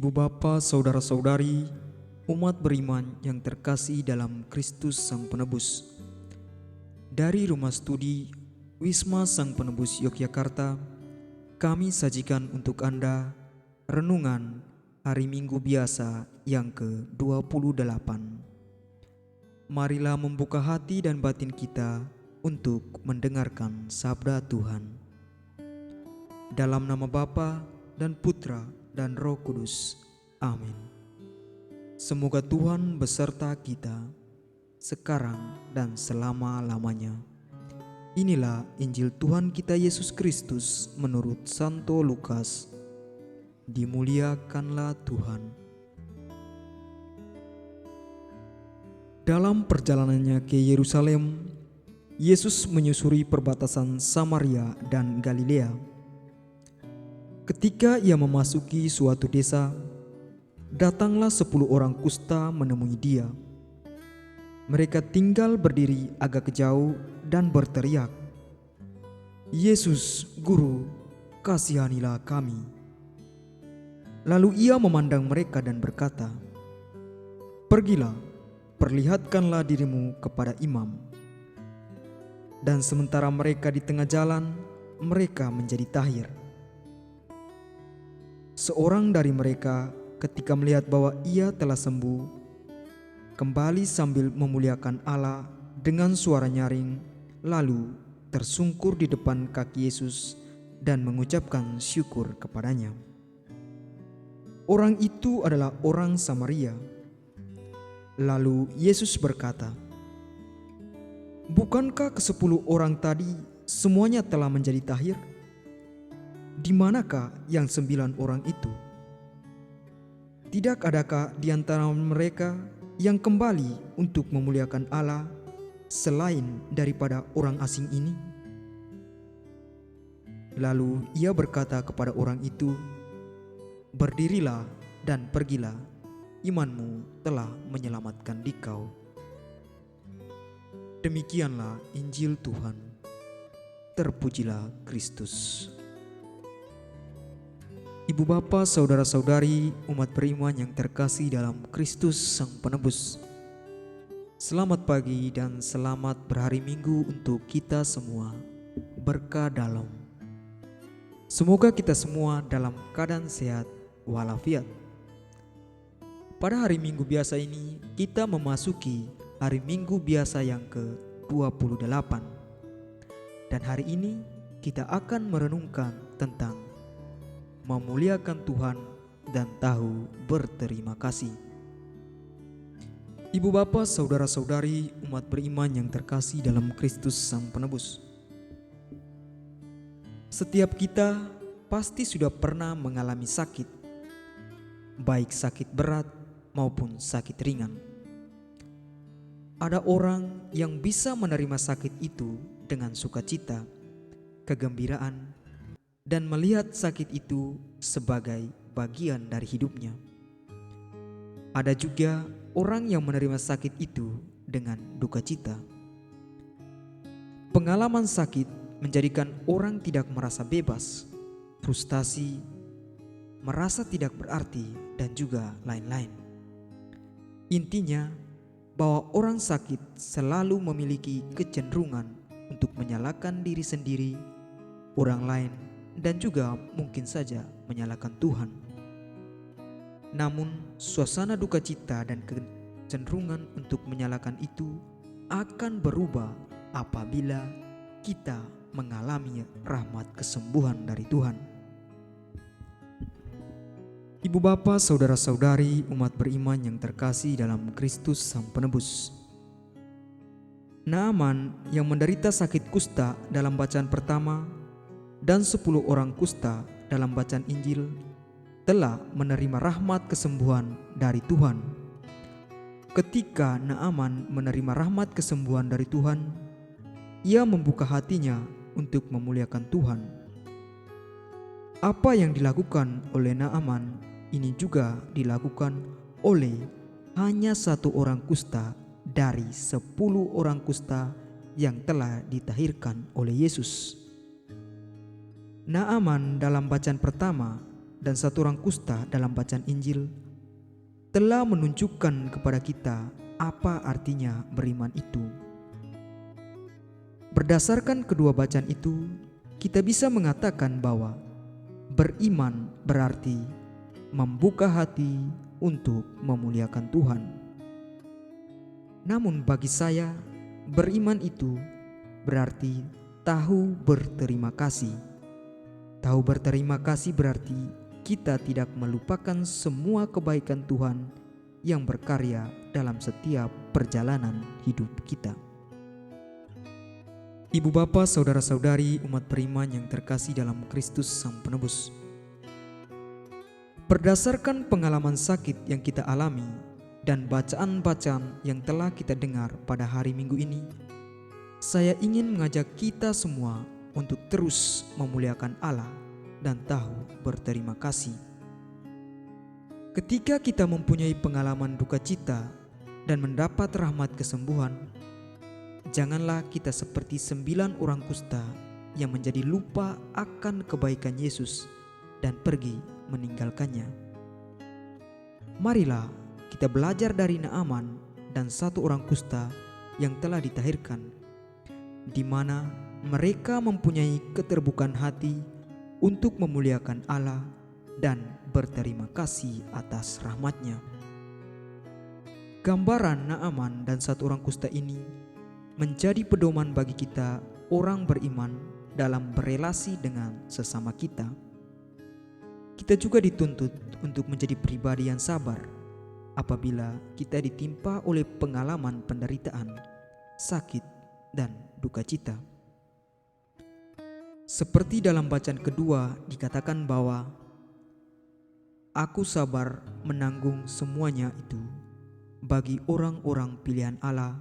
Ibu bapa, saudara-saudari, umat beriman yang terkasih dalam Kristus Sang Penebus. Dari Rumah Studi Wisma Sang Penebus Yogyakarta, kami sajikan untuk Anda renungan Hari Minggu Biasa yang ke-28. Marilah membuka hati dan batin kita untuk mendengarkan sabda Tuhan. Dalam nama Bapa dan Putra dan Roh Kudus. Amin. Semoga Tuhan beserta kita sekarang dan selama-lamanya. Inilah Injil Tuhan kita Yesus Kristus menurut Santo Lukas. Dimuliakanlah Tuhan. Dalam perjalanannya ke Yerusalem, Yesus menyusuri perbatasan Samaria dan Galilea. Ketika ia memasuki suatu desa, datanglah 10 orang kusta menemui dia. Mereka tinggal berdiri agak jauh dan berteriak, "Yesus, Guru, kasihanilah kami." Lalu ia memandang mereka dan berkata, "Pergilah, perlihatkanlah dirimu kepada imam." Dan sementara mereka di tengah jalan, mereka menjadi tahir. Seorang dari mereka ketika melihat bahwa ia telah sembuh, kembali sambil memuliakan Allah dengan suara nyaring, lalu tersungkur di depan kaki Yesus dan mengucapkan syukur kepadanya. Orang itu adalah orang Samaria. Lalu Yesus berkata, "Bukankah ke-10 orang tadi semuanya telah menjadi tahir? Di manakah yang 9 orang itu? Tidak adakah di antara mereka yang kembali untuk memuliakan Allah selain daripada orang asing ini?" Lalu ia berkata kepada orang itu, "Berdirilah dan pergilah, imanmu telah menyelamatkan dikau." Demikianlah Injil Tuhan. Terpujilah Kristus. Ibu bapa, saudara-saudari, umat beriman yang terkasih dalam Kristus Sang Penebus. Selamat pagi dan selamat berhari Minggu untuk kita semua. Berkah dalam. Semoga kita semua dalam keadaan sehat walafiat. Pada hari Minggu biasa ini, kita memasuki hari Minggu biasa yang ke-28. Dan hari ini kita akan merenungkan tentang memuliakan Tuhan dan tahu berterima kasih. Ibu bapa, saudara-saudari, umat beriman yang terkasih dalam Kristus Sang Penebus. Setiap kita pasti sudah pernah mengalami sakit, baik sakit berat maupun sakit ringan. Ada orang yang bisa menerima sakit itu dengan sukacita, kegembiraan, dan melihat sakit itu sebagai bagian dari hidupnya. Ada juga orang yang menerima sakit itu dengan duka cita. Pengalaman sakit menjadikan orang tidak merasa bebas, frustasi, merasa tidak berarti, dan juga lain-lain. Intinya, bahwa orang sakit selalu memiliki kecenderungan untuk menyalahkan diri sendiri, orang lain, dan juga mungkin saja menyalahkan Tuhan. Namun, suasana duka cita dan kecenderungan untuk menyalahkan itu akan berubah apabila kita mengalami rahmat kesembuhan dari Tuhan. Ibu bapa, saudara-saudari, umat beriman yang terkasih dalam Kristus Sang Penebus. Naaman yang menderita sakit kusta dalam bacaan pertama dan 10 orang kusta dalam bacaan Injil telah menerima rahmat kesembuhan dari Tuhan. Ketika Naaman menerima rahmat kesembuhan dari Tuhan, ia membuka hatinya untuk memuliakan Tuhan. Apa yang dilakukan oleh Naaman ini juga dilakukan oleh hanya 1 orang kusta dari 10 orang kusta yang telah ditahirkan oleh Yesus. Naaman dalam bacaan pertama dan satu orang kusta dalam bacaan Injil telah menunjukkan kepada kita apa artinya beriman itu. Berdasarkan kedua bacaan itu, kita bisa mengatakan bahwa beriman berarti membuka hati untuk memuliakan Tuhan. Namun bagi saya, beriman itu berarti tahu berterima kasih. Tahu berterima kasih berarti kita tidak melupakan semua kebaikan Tuhan yang berkarya dalam setiap perjalanan hidup kita. Ibu bapa, saudara-saudari umat beriman yang terkasih dalam Kristus Sang Penebus. Berdasarkan pengalaman sakit yang kita alami dan bacaan-bacaan yang telah kita dengar pada hari Minggu ini, saya ingin mengajak kita semua untuk terus memuliakan Allah dan tahu berterima kasih. Ketika kita mempunyai pengalaman duka cita dan mendapat rahmat kesembuhan, janganlah kita seperti 9 orang kusta yang menjadi lupa akan kebaikan Yesus dan pergi meninggalkannya. Marilah kita belajar dari Naaman dan satu orang kusta yang telah ditahirkan, di mana mereka mempunyai keterbukaan hati untuk memuliakan Allah dan berterima kasih atas rahmat-Nya. Gambaran Naaman dan satu orang kusta ini menjadi pedoman bagi kita orang beriman dalam berelasi dengan sesama kita. Kita juga dituntut untuk menjadi pribadi yang sabar apabila kita ditimpa oleh pengalaman penderitaan, sakit, dan duka cita. Seperti dalam bacaan kedua dikatakan bahwa aku sabar menanggung semuanya itu bagi orang-orang pilihan Allah,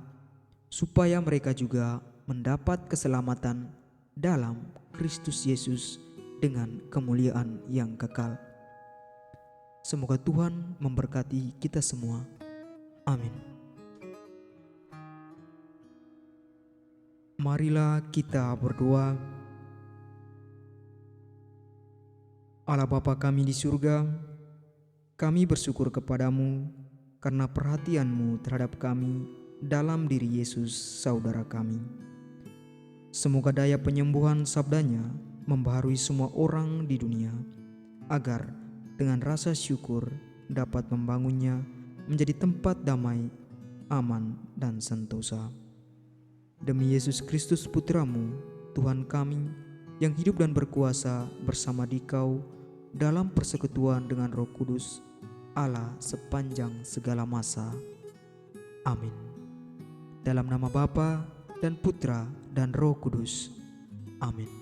supaya mereka juga mendapat keselamatan dalam Kristus Yesus dengan kemuliaan yang kekal. Semoga Tuhan memberkati kita semua. Amin. Marilah kita berdoa. Allah Bapa kami di surga, kami bersyukur kepadamu karena perhatian-Mu terhadap kami dalam diri Yesus saudara kami. Semoga daya penyembuhan sabdanya membaharui semua orang di dunia, agar dengan rasa syukur dapat membangunnya menjadi tempat damai, aman, dan sentosa. Demi Yesus Kristus Putra-Mu, Tuhan kami, yang hidup dan berkuasa bersama Dikau dalam persekutuan dengan Roh Kudus, Allah sepanjang segala masa. Amin. Dalam nama Bapa dan Putra dan Roh Kudus. Amin.